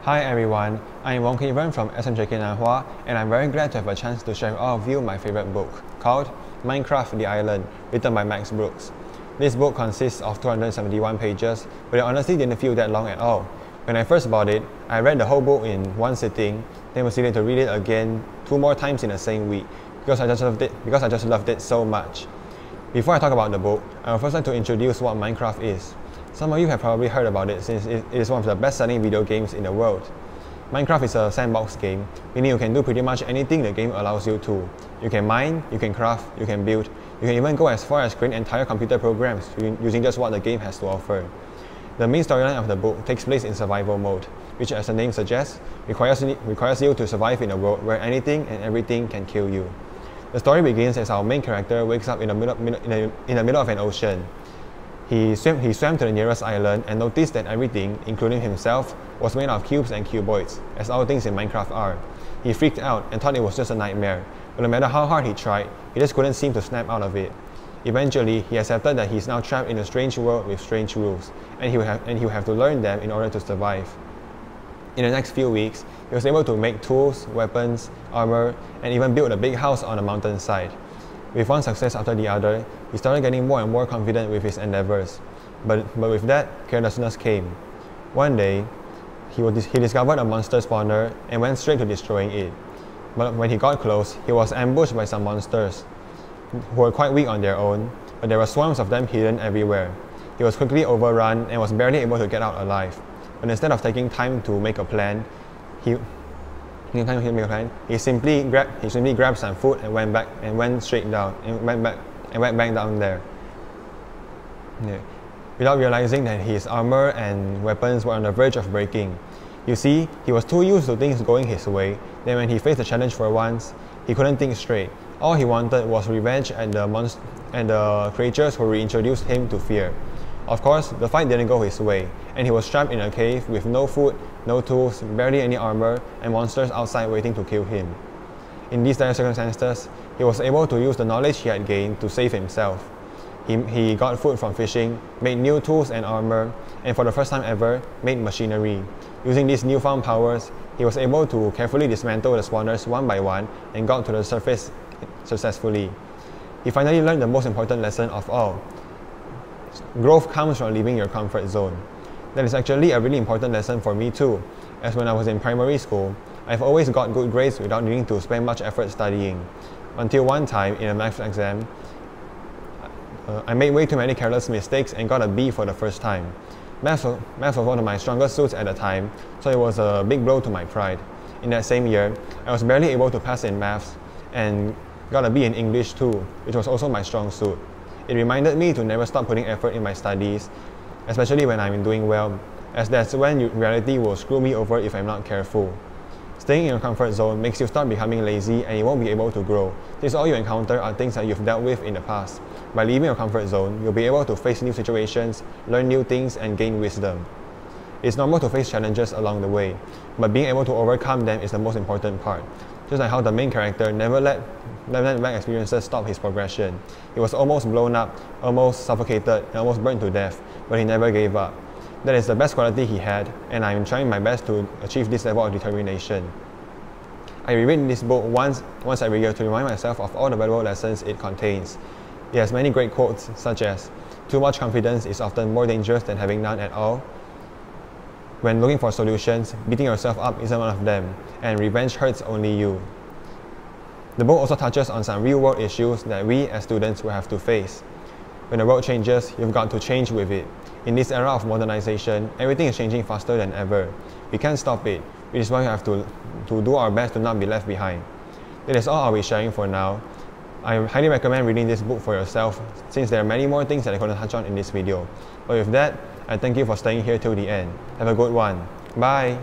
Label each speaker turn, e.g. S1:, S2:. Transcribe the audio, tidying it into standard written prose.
S1: Hi everyone, I'm Wong Kivan from SMJK Nanhua, and I'm very glad to have a chance to share with all of you my favorite book, called Minecraft the Island, written by Max Brooks. This book consists of 271 pages, but it honestly didn't feel that long at all. When I first bought it, I read the whole book in one sitting, then proceeded to read it again 2 more times in the same week, because I just loved it so much. Before I talk about the book, I would first like to introduce what Minecraft is. Some of you have probably heard about it since it is one of the best-selling video games in the world. Minecraft is a sandbox game, meaning you can do pretty much anything the game allows you to. You can mine, you can craft, you can build, you can even go as far as create entire computer programs using just what the game has to offer. The main storyline of the book takes place in survival mode, which, as the name suggests, requires you to survive in a world where anything and everything can kill you. The story begins as our main character wakes up in the middle of an ocean. He swam to the nearest island and noticed that everything, including himself, was made of cubes and cuboids, as all things in Minecraft are. He freaked out and thought it was just a nightmare, but no matter how hard he tried, he just couldn't seem to snap out of it. Eventually, he accepted that he is now trapped in a strange world with strange rules, and he will have to learn them in order to survive. In the next few weeks, he was able to make tools, weapons, armor, and even build a big house on a mountainside. With one success after the other, he started getting more and more confident with his endeavors. But with that, carelessness came. One day, he discovered a monster spawner and went straight to destroying it. But when he got close, he was ambushed by some monsters who were quite weak on their own, but there were swarms of them hidden everywhere. He was quickly overrun and was barely able to get out alive. But instead of taking time to make a plan, he simply grabbed some food and went back down there. Yeah. Without realizing that his armor and weapons were on the verge of breaking. You see, he was too used to things going his way that when he faced a challenge for once, he couldn't think straight. All he wanted was revenge and the creatures who reintroduced him to fear. Of course, the fight didn't go his way, and he was trapped in a cave with no food, no tools, barely any armor, and monsters outside waiting to kill him. In these dire circumstances, he was able to use the knowledge he had gained to save himself. He got food from fishing, made new tools and armor, and for the first time ever, made machinery. Using these newfound powers, he was able to carefully dismantle the spawners one by one and got to the surface successfully. He finally learned the most important lesson of all. Growth comes from leaving your comfort zone. That is actually a really important lesson for me too, as when I was in primary school, I've always got good grades without needing to spend much effort studying. Until one time, in a maths exam, I made way too many careless mistakes and got a B for the first time. Maths was one of my strongest suits at the time, so it was a big blow to my pride. In that same year, I was barely able to pass in maths and got a B in English too, which was also my strong suit. It reminded me to never stop putting effort in my studies, especially when I'm doing well, as that's when reality will screw me over if I'm not careful. Staying in your comfort zone makes you start becoming lazy and you won't be able to grow, since all you encounter are things that you've dealt with in the past. By leaving your comfort zone, you'll be able to face new situations, learn new things, and gain wisdom. It's normal to face challenges along the way, but being able to overcome them is the most important part. Just like how the main character never let bad experiences stop his progression. He was almost blown up, almost suffocated, and almost burned to death, but he never gave up. That is the best quality he had, and I am trying my best to achieve this level of determination. I reread this book once every year to remind myself of all the valuable lessons it contains. It has many great quotes, such as, "Too much confidence is often more dangerous than having none at all. When looking for solutions, beating yourself up isn't one of them, and revenge hurts only you." The book also touches on some real-world issues that we as students will have to face. When the world changes, you've got to change with it. In this era of modernization, everything is changing faster than ever. We can't stop it, which is why we have to do our best to not be left behind. That is all I'll be sharing for now. I highly recommend reading this book for yourself, since there are many more things that I couldn't touch on in this video. But with that, I thank you for staying here till the end. Have a good one. Bye!